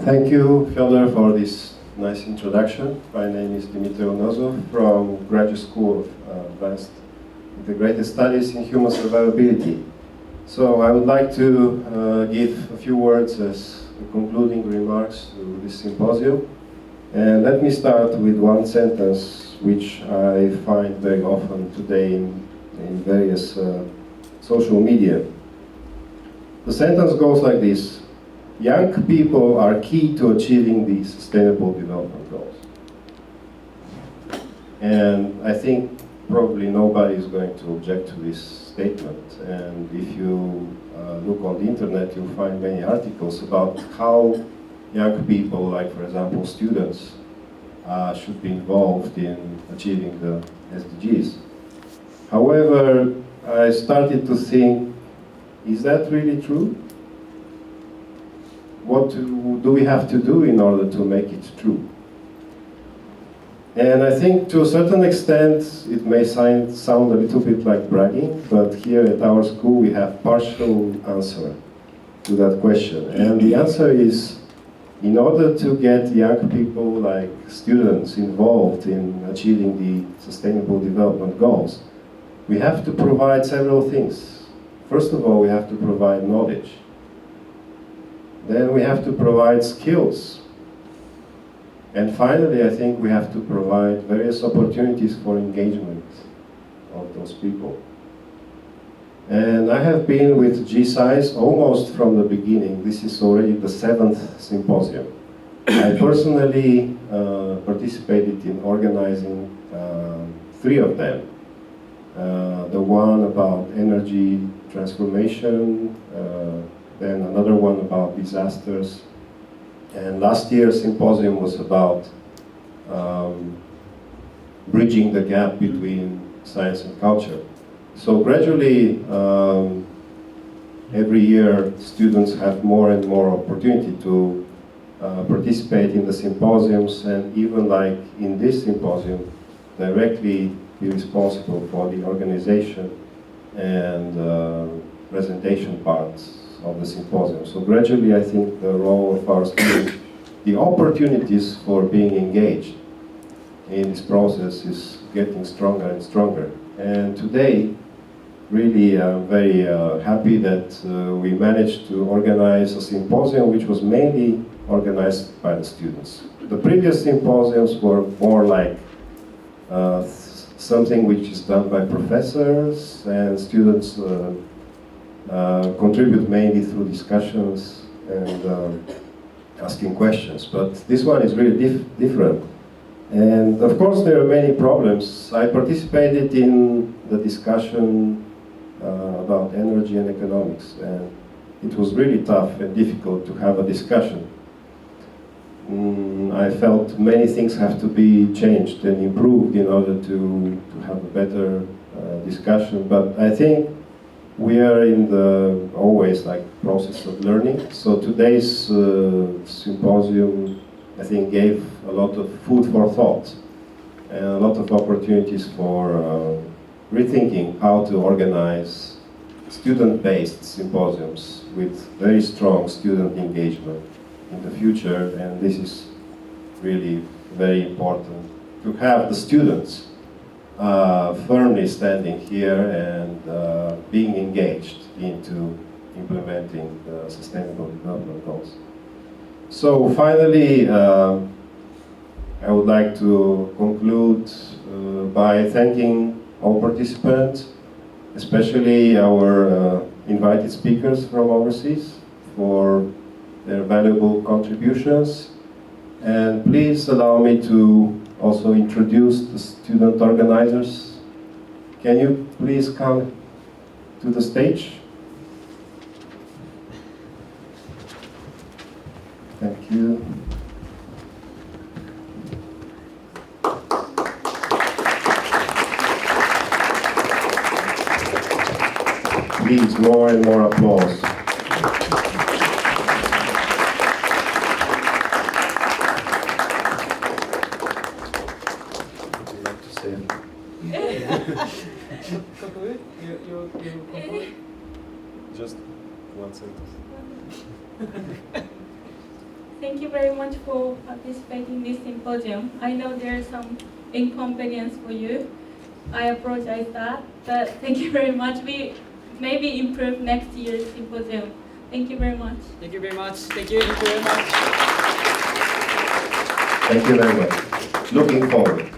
Thank you, Fyodor, for this nice introduction. My name is Dimiter Ialnazov from Graduate School of Advanced Integrated Studies in Human Survivability. So I would like to give a few words as concluding remarks to this symposium. And let me start with one sentence which I find very often today in various social media. The sentence goes like this: young people are key to achieving the Sustainable Development Goals. And I think probably nobody is going to object to this statement. And if you look on the internet, you'll find many articles about how young people, like for example students, should be involved in achieving the SDGs. However, I started to think, is that really true? What do we have to do in order to make it true? And I think to a certain extent it may sound a little bit like bragging, but here at our school we have partial answer to that question. And the answer is, in order to get young people like students involved in achieving the Sustainable Development Goals, we have to provide several things. First of all, we have to provide knowledge. Then we have to provide skills. And finally, I think we have to provide various opportunities for engagement of those people. And I have been with GSAIS almost from the beginning. This is already the 7th symposium. I personally participated in organizing 3 of them. The one about energy transformation, then another one about disasters, and last year's symposium was about bridging the gap between science and culture. So gradually, every year, students have more and more opportunity to participate in the symposiums, and even like in this symposium, directly be responsible for the organization and presentation parts of the symposium. So gradually, I think the role of our students, the opportunities for being engaged in this process is getting stronger and stronger. And today, really, I'm very happy that we managed to organize a symposium which was mainly organized by the students. The previous symposiums were more like something which is done by professors, and students contribute mainly through discussions and asking questions. But this one is really different. And of course there are many problems. I participated in the discussion about energy and economics, and it was really tough and difficult to have a discussion. I felt many things have to be changed and improved in order to have a better discussion, but I think we are in the always like process of learning. So today's symposium, I think, gave a lot of food for thought and a lot of opportunities for rethinking how to organize student-based symposiums with very strong student engagement in the future. And this is really very important, to have the students firmly standing here and being engaged into implementing the Sustainable Development Goals. So finally, I would like to conclude by thanking all participants, especially our invited speakers from overseas, for their valuable contributions. And please allow me to also introduce the student organizers. Can you please come to the stage? Thank you. Please, more and more applause. Just one sentence. Thank thank you very much for participating in this symposium. I know there's some inconvenience for you. I apologize that, but thank you very much. We maybe improve next year's symposium. Thank you very much. Thank you very much. Thank you. Thank you very much. Thank you very much. Looking forward.